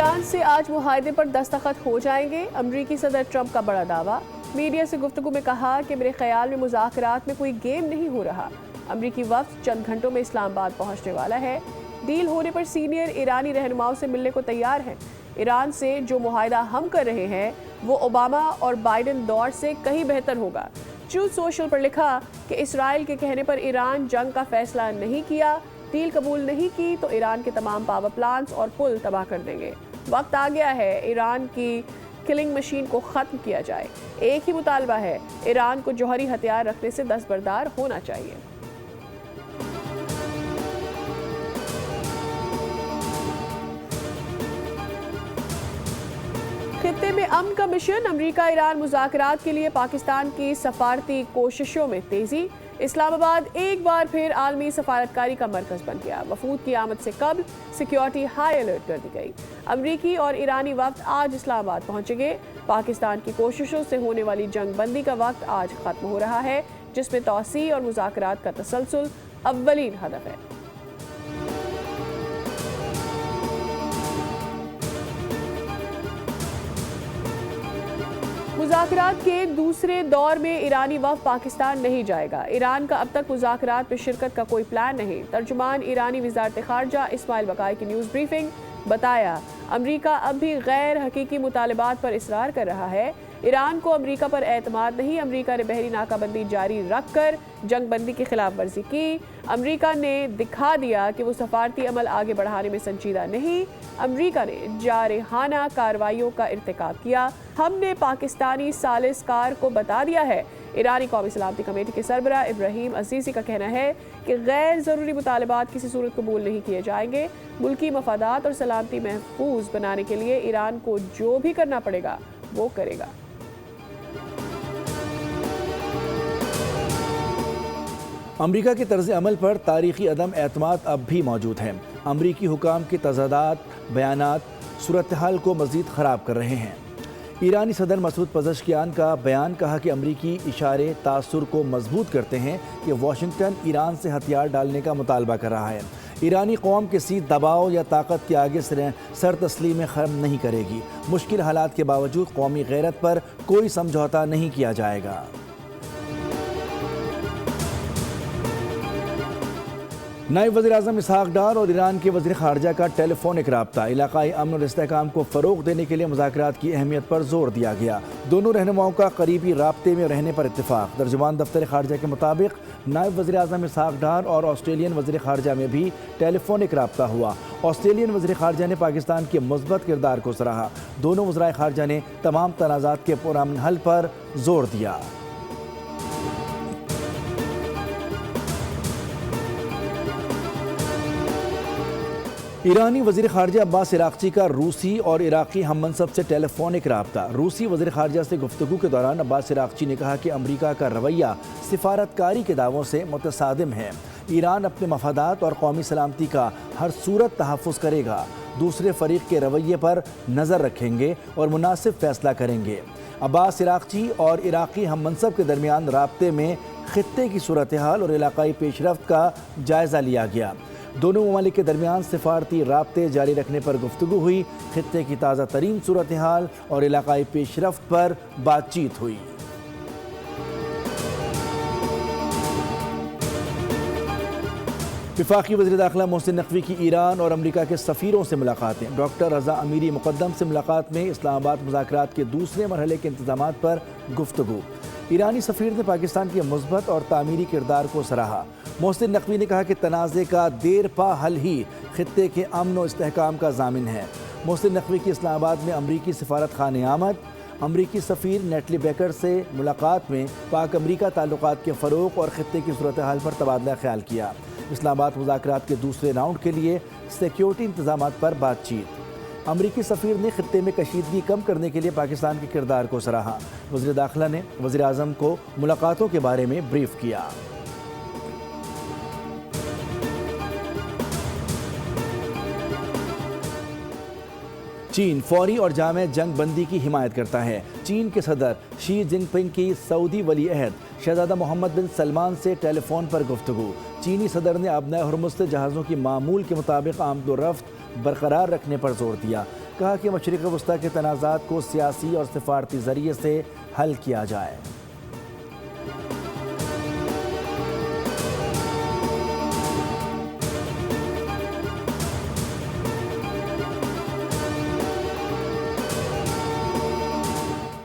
Iran से आज मुआहदे पर दस्तखत हो जाएंगे। अमरीकी सदर ट्रंप का बड़ा दावा। मीडिया से गुफ्तगू में कहा कि मेरे ख्याल में मुज़ाकरात में कोई गेम नहीं हो रहा। अमरीकी वफ्द चंद घंटों में इस्लामाबाद पहुंचने वाला है। डील होने पर सीनियर ईरानी रहनुमाओं से मिलने को तैयार हैं। ईरान से जो मुआहदा हम कर रहे हैं वो ओबामा और बाइडेन दौर से कहीं बेहतर होगा। ट्रूथ सोशल पर लिखा कि इसराइल के कहने पर ईरान जंग का फैसला नहीं किया, डील कबूल नहीं की तो ईरान के तमाम पावर प्लांट्स और पुल तबाह कर देंगे। वक्त आ गया है ईरान की किलिंग मशीन को ख़त्म किया जाए। एक ही मुतालबा है, ईरान को जौहरी हथियार रखने से दस्तबरदार होना चाहिए। खित्ते में अमन का मिशन। अमरीका ईरान मुज़ाकरात के लिए पाकिस्तान की सफारती कोशिशों में तेज़ी। इस्लामाबाद एक बार फिर आलमी सफारतकारी का मरकज़ बन गया। वफूद की आमद से कबल सिक्योरिटी हाई अलर्ट कर दी गई। अमरीकी और ईरानी वफ्द आज इस्लामाबाद पहुंचेंगे। पाकिस्तान की कोशिशों से होने वाली जंग बंदी का वक्त आज ख़त्म हो रहा है, जिसमें तौसी और मुज़ाकरात का तसलसल अव्वलीन हदफ है। मुज़ाकरात के दूसरे दौर में ईरानी वफ़द पाकिस्तान नहीं जाएगा। ईरान का अब तक मुज़ाकरात में शिरकत का कोई प्लान नहीं। तर्जुमान ईरानी वज़ारत ख़ारजा इस्माइल बक़ाई की न्यूज़ ब्रीफिंग। बताया, अमरीका अब भी गैर हकीकी मुतालबात पर इसरार कर रहा है। ईरान को अमरीका पर एतमाद नहीं। अमरीका ने बहरी नाकाबंदी जारी रख कर जंग बंदी की खिलाफ वर्जी की। अमरीका ने दिखा दिया कि वो सफारती अमल आगे बढ़ाने में संजीदा नहीं। अमरीका ने जारहाना कार्रवाइयों का इर्तिकाब किया। हमने पाकिस्तानी सालिसकार को बता दिया है। ईरानी कौमी सलामती कमेटी के सरबराह इब्राहिम अजीज़ी का कहना है कि गैर ज़रूरी मुतालबात किसी सूरत कबूल नहीं किए जाएंगे। मुल्की मफादात और सलामती महफूज बनाने के लिए ईरान को जो भी करना पड़ेगा वो करेगा। अमरीका के तर्ज अमल पर तारीखी अदम एतमाद अब भी मौजूद है। अमरीकी हुकाम के तज़ादात बयानात सूरत हाल को मज़ीद ख़राब कर रहे हैं। ईरानी सदर मसूद पज़ेश्कियान का बयान कहा कि अमरीकी इशारे तासुर को मजबूत करते हैं कि वाशिंगटन ईरान से हथियार डालने का मुतालबा कर रहा है। ईरानी कौम किसी दबाव या ताकत के आगे सर तस्लीम खम नहीं करेगी। मुश्किल हालात के बावजूद कौमी गैरत पर कोई समझौता नहीं किया जाएगा। नायब वज़ीर-ए-आज़म इसहाक डार और ईरान के वज़ीर ख़ारजा का टेलीफोनिक राब्ता। इलाक़ाई अमन और इस्तेहकाम को फ़रोग़ देने के लिए मुज़ाकरात की अहमियत पर जोर दिया गया। दोनों रहनुमाओं का करीबी राब्ते में रहने पर इत्तेफ़ाक़। तर्जुमान दफ्तर ख़ारजा के मुताबिक नायब वज़ीर-ए-आज़म इसहाक डार और ऑस्ट्रेलियन वज़ीर ख़ारजा में भी टेलीफोनिक राब्ता हुआ। ऑस्ट्रेलियन वज़ीर ख़ारजा ने पाकिस्तान के मुस्बत किरदार को सराहा। दोनों वज़राए ख़ारजा ने तमाम तनाज़ात के पुरअमन हल पर जोर दिया। ईरानी वज़ीर ख़ारजा अब्बास इराक़ची का रूसी और इराक़ी हम मनसब से टेलीफोनिक राब्ता। रूसी वज़ीर ख़ारजा से गुफ्तगू के दौरान अब्बास इराक़ची ने कहा कि अमरीका का रवैया सिफारतकारी के दावों से मुतसादिम है। ईरान अपने मफादात और कौमी सलामती का हर सूरत तहफ़्फ़ुज़ करेगा। दूसरे फ़रीक़ के रवैये पर नज़र रखेंगे और मुनासिब फ़ैसला करेंगे। अब्बास इराक़ची और इराक़ी हम मनसब के दरमियान राब्ते में ख़ित्ते की सूरत हाल और इलाक़ाई पेशरफ्त का जायज़ा लिया गया। दोनों ममालिक के दरमियान सिफारती राब्ते जारी रखने पर गुफ्तगू हुई। खित्ते की ताज़ा तरीन सूरत हाल और इलाक़ाई पेशरफ्त पर बातचीत हुई। वफाकी वज़ीर दाखिला मोहसिन नकवी की ईरान और अमरीका के सफ़ीरों से मुलाकातें। डॉक्टर रज़ा अमीरी मुक़द्दम से मुलाकात में इस्लामाबाद मुज़ाकरात के दूसरे मरहले के इंतज़ामात पर गुफ्तगू। ईरानी सफ़ीर ने पाकिस्तान के मुस्बत और तामीरी किरदार को सराहा। मोहसिन नकवी ने कहा कि तनाज़े का देर पा हल ही खित्ते के अमन और इस्तेहकाम का ज़ामिन है। मोहसिन नकवी की इस्लामाबाद में अमरीकी सफारत खाने आमद। अमरीकी सफ़ीर नेटली बेकर से मुलाकात में पाक अमरीका ताल्लुकात के फ़रोग़ और खित्ते की सूरत हाल पर तबादला ख्याल किया। इस्लामाबाद मुज़ाकरात के दूसरे राउंड के लिए सिक्योरिटी इंतज़ामात पर बातचीत। अमरीकी सफ़ीर ने खित्ते में कशीदगी कम करने के लिए पाकिस्तान के किरदार को सराहा। वज़ीर दाखिला ने वज़ीर आज़म को मुलाकातों के बारे में ब्रीफ किया। चीन फौरी और जामे जंग बंदी की हिमायत करता है। चीन के सदर शी जिनपिंग की सऊदी वली अहद शहजादा मोहम्मद बिन सलमान से टेलीफोन पर गुफ्तगू। चीनी सदर ने अपने हुर्मुज़ से जहाज़ों की मामूल के मुताबिक आमद व रफ्त बरकरार रखने पर जोर दिया। کہا کہ مشرق وسطی کے تنازعات کو سیاسی اور سفارتی ذریعے سے حل کیا جائے۔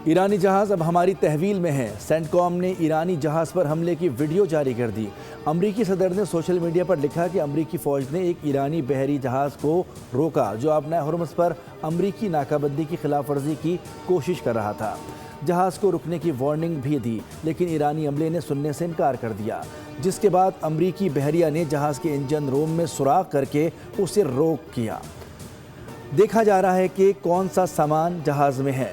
ایرانی جہاز اب ہماری تحویل میں ہے، سینٹ کام نے ایرانی جہاز پر حملے کی ویڈیو جاری کر دی۔ امریکی صدر نے سوشل میڈیا پر لکھا کہ امریکی فوج نے ایک ایرانی بحری جہاز کو روکا جو اپنا ہرمز پر امریکی ناکہ بندی کی خلاف ورزی کی کوشش کر رہا تھا۔ جہاز کو رکنے کی وارننگ بھی دی لیکن ایرانی عملے نے سننے سے انکار کر دیا، جس کے بعد امریکی بحریہ نے جہاز کے انجن روم میں سوراخ کر کے اسے روک کیا۔ دیکھا جا رہا ہے کہ کون سا سامان جہاز میں ہے۔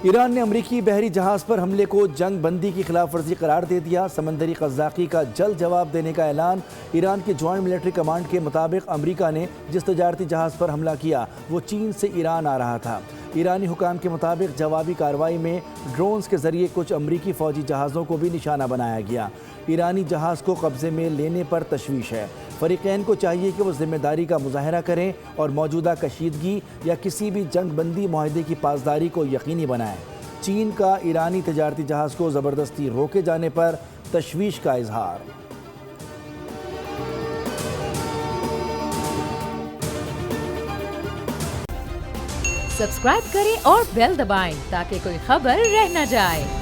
ایران نے امریکی بحری جہاز پر حملے کو جنگ بندی کی خلاف ورزی قرار دے دیا۔ سمندری قزاقی کا جلد جواب دینے کا اعلان۔ ایران کے جوائنٹ ملٹری کمانڈ کے مطابق امریکہ نے جس تجارتی جہاز پر حملہ کیا وہ چین سے ایران آ رہا تھا۔ ایرانی حکام کے مطابق جوابی کارروائی میں ڈرونز کے ذریعے کچھ امریکی فوجی جہازوں کو بھی نشانہ بنایا گیا۔ ایرانی جہاز کو قبضے میں لینے پر تشویش ہے۔ فریقین کو چاہیے کہ وہ ذمہ داری کا مظاہرہ کریں اور موجودہ کشیدگی یا کسی بھی جنگ بندی معاہدے کی پاسداری کو یقینی بنائیں۔ چین کا ایرانی تجارتی جہاز کو زبردستی روکے جانے پر تشویش کا اظہار۔ سبسکرائب کریں اور بیل دبائیں تاکہ کوئی خبر رہ نہ جائے۔